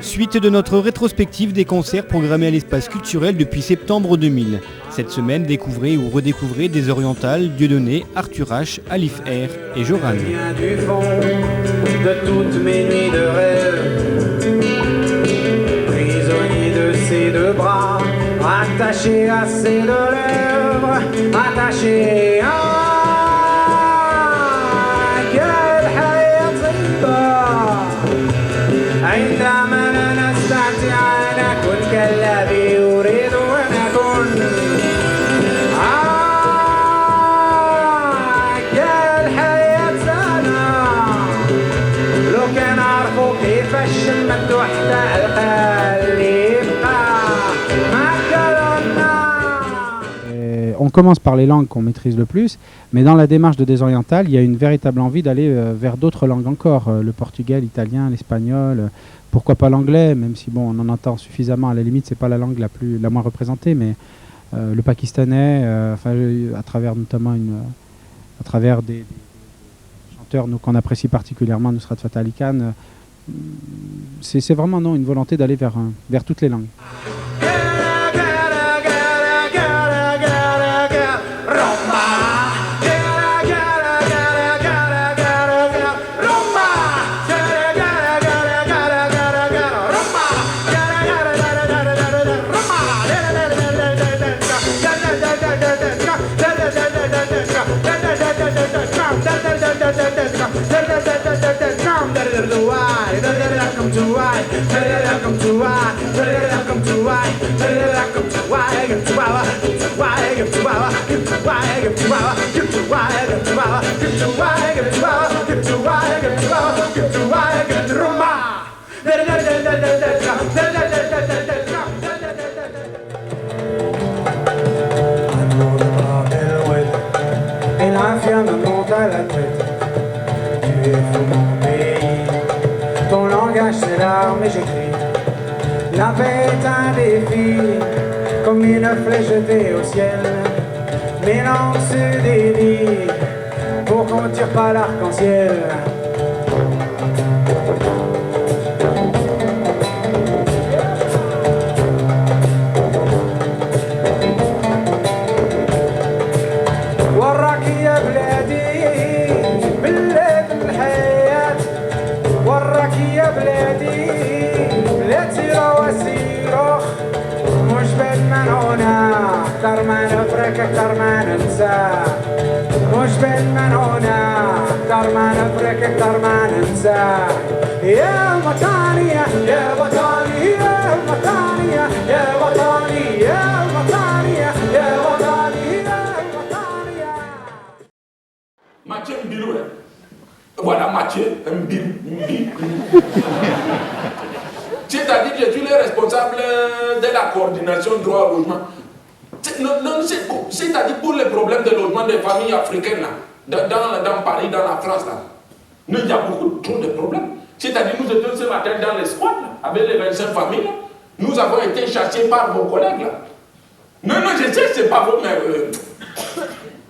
Suite de notre rétrospective des concerts programmés à l'espace culturel depuis septembre 2000. Cette semaine, découvrez ou redécouvrez des orientales, Dieudonné, Arthur H, Alif R et Joran. Du fond de toutes mes nuits de rêve, prisonnier de ses deux bras, attaché à ses deux lèvres, attaché à quelle حياة عندما لا نستطيع أن نكون كالذي يريد أن أكون كالحياة لو كان عرفوا كيفاش شمت وحدة اللي يبقى ما كلنا. On commence par les langues qu'on maîtrise le plus, mais dans la démarche de Désoriental, il y a une véritable envie d'aller vers d'autres langues encore, le portugais, l'italien, l'espagnol, pourquoi pas l'anglais, même si bon, on en entend suffisamment, à la limite c'est pas la langue la moins représentée, mais le pakistanais, à travers notamment à travers des chanteurs qu'on apprécie particulièrement, Nusrat Fateh Ali Khan, c'est vraiment une volonté d'aller vers toutes les langues. Et l'infia me monte à la tête. Tu es fou mon pays. Ton langage c'est l'arme et j'écris. La paix est un défi, comme une flèche jetée au ciel. Mes langues se délient pour qu'on tire pas l'arc-en-ciel. أكثر ما ننسى مش بالمنونة أكثر ما نفرق أكثر ما ننسى يا وطني يا وطني يا وطني يا وطني يا وطني يا وطني يا وطني. Mathieu Mbilou, voilà Mathieu Mbilou. C'est-à-dire que je suis le responsable de la coordination droit au logement. C'est-à-dire pour les problèmes de logement des familles africaines là, dans Paris, dans la France là, il y a trop de problèmes. C'est-à-dire nous étions ce matin dans les squats là, avec les 25 familles là, nous avons été chassés par vos collègues là. Non, je sais que c'est pas vous, mais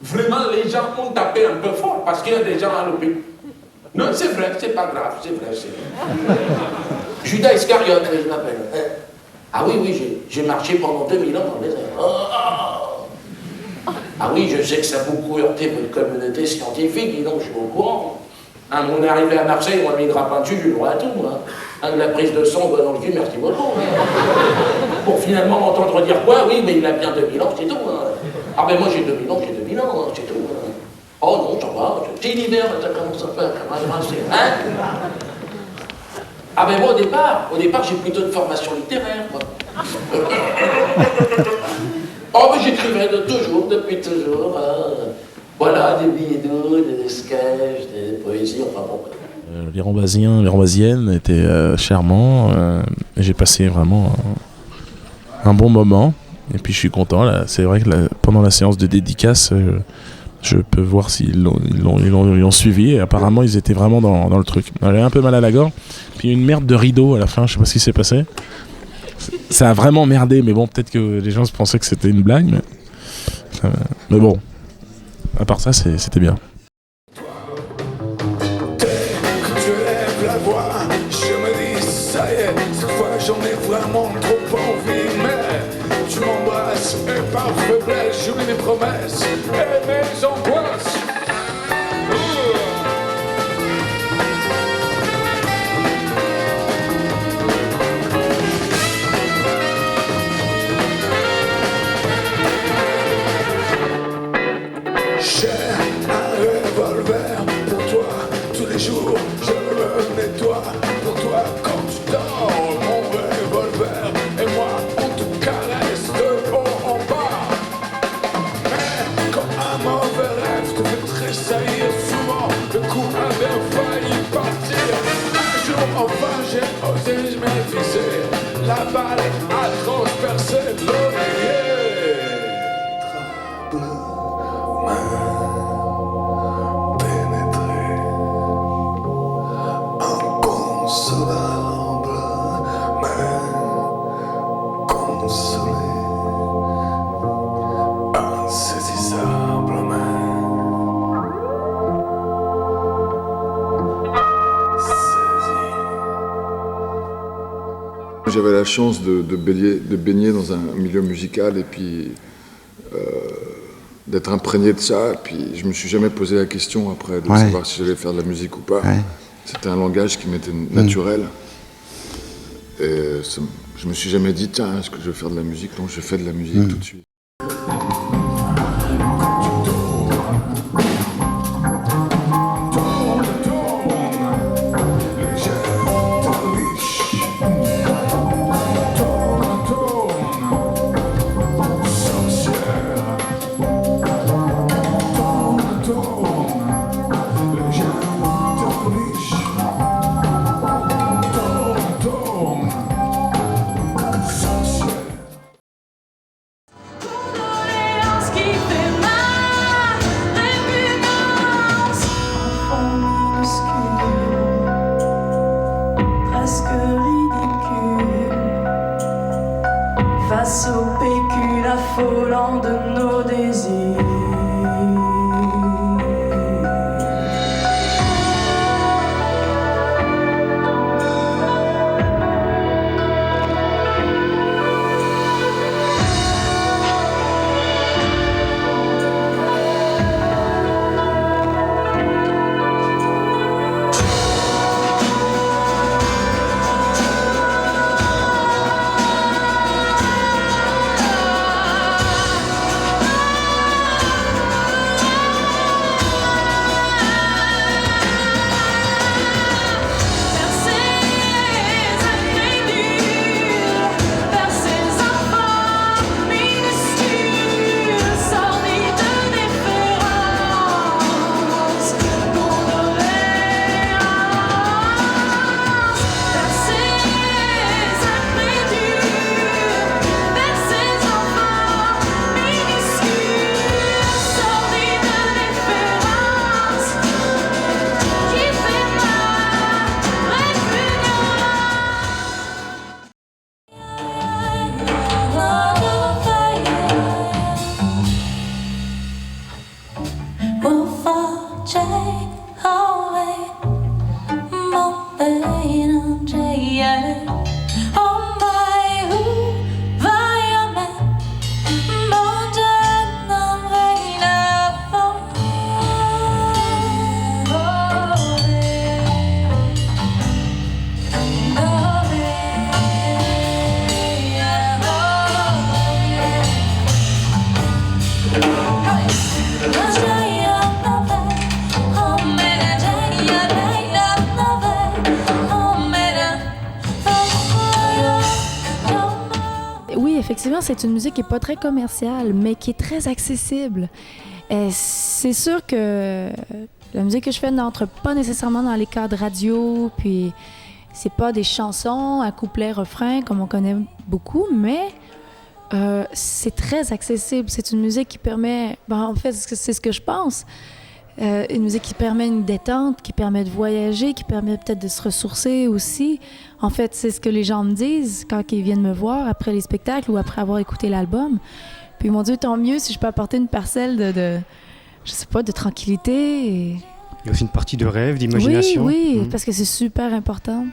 vraiment les gens ont tapé un peu fort parce qu'il y a des gens à l'hôpital. Non, c'est vrai, c'est pas grave, c'est vrai. Judas Iscariote, je m'appelle. Ah oui, j'ai marché pendant 2000 ans dans le désert. Ah oui, je sais que ça a beaucoup heurté votre communauté scientifique, dis donc, je suis au courant. À mon arrivée à Marseille, on m'a mis le grappin dessus, j'ai le droit à tout. De la prise de sang, dans le cul, merci beaucoup. Pour finalement m'entendre dire quoi? Oui, mais il a bien 2000 ans, c'est tout. Ah ben moi j'ai 2000 ans, c'est tout. Oh non, ça va, c'est l'hiver, ça commence à faire, Ah ben moi au départ j'ai plutôt une formation littéraire, moi. Oh mais j'écrivais depuis toujours, voilà, des billets d'eau, des sketchs, des poésies, enfin bon. Les Rambasiennes étaient charmants, et j'ai passé vraiment un bon moment, et puis je suis content, là. C'est vrai que pendant la séance de dédicace, je peux voir s'ils l'ont suivi, et apparemment ils étaient vraiment dans le truc. J'avais un peu mal à la gorge, puis une merde de rideau à la fin, je sais pas ce qui s'est passé. Ça a vraiment merdé, mais bon, peut-être que les gens se pensaient que c'était une blague, mais bon, à part ça, c'était bien. j'en ai vraiment trop envie, mais tu m'embrasses et par faiblesse j'oublie mes promesses et mes angoisses. J'ai un revolver pour toi, tous les jours je me nettoie. Pour toi quand tu dors, mon revolver et moi on te caresse de haut en bas. Mais quand un mauvais rêve te fait tressaillir, souvent le coup avait failli partir. Un jour enfin j'ai osé, je m'ai visé, la balle a transpercé l'oreiller. J'avais la chance de baigner dans un milieu musical et puis d'être imprégné de ça. Et puis je me suis jamais posé la question après de savoir si j'allais faire de la musique ou pas. Ouais. C'était un langage qui m'était naturel. Et je me suis jamais dit, tiens, est-ce que je vais faire de la musique? Non, je fais de la musique tout de suite. Face au pécule affolant de nos désirs. Effectivement, c'est une musique qui n'est pas très commerciale, mais qui est très accessible. C'est sûr que la musique que je fais n'entre pas nécessairement dans les cadres radio, puis c'est pas des chansons à couplet-refrain comme on connaît beaucoup, mais c'est très accessible. C'est une musique qui permet, en fait, c'est ce que je pense, une musique qui permet une détente, qui permet de voyager, qui permet peut-être de se ressourcer aussi. En fait, c'est ce que les gens me disent quand ils viennent me voir après les spectacles ou après avoir écouté l'album. Puis mon Dieu, tant mieux si je peux apporter une parcelle de je sais pas, de tranquillité. Il y a aussi une partie de rêve, d'imagination. Oui, parce que c'est super important.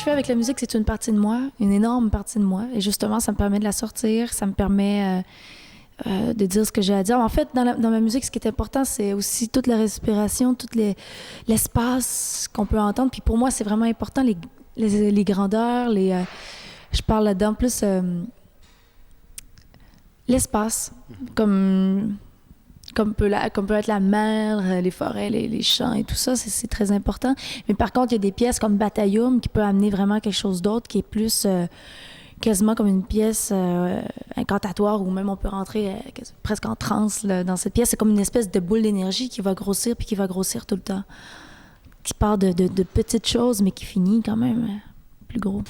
fais avec la musique, c'est une partie de moi, une énorme partie de moi. Et justement, ça me permet de la sortir, ça me permet de dire ce que j'ai à dire. En fait, dans ma musique, ce qui est important, c'est aussi toute la respiration, tout l'espace qu'on peut entendre. Puis pour moi, c'est vraiment important, les grandeurs, je parle là-dedans plus l'espace, comme peut être la mer, les forêts, les champs et tout ça, c'est très important. Mais par contre, il y a des pièces comme Bataillum qui peut amener vraiment quelque chose d'autre qui est plus quasiment comme une pièce incantatoire ou même on peut rentrer presque en transe là, dans cette pièce. C'est comme une espèce de boule d'énergie qui va grossir puis qui va grossir tout le temps. Qui part de petites choses mais qui finit quand même plus gros.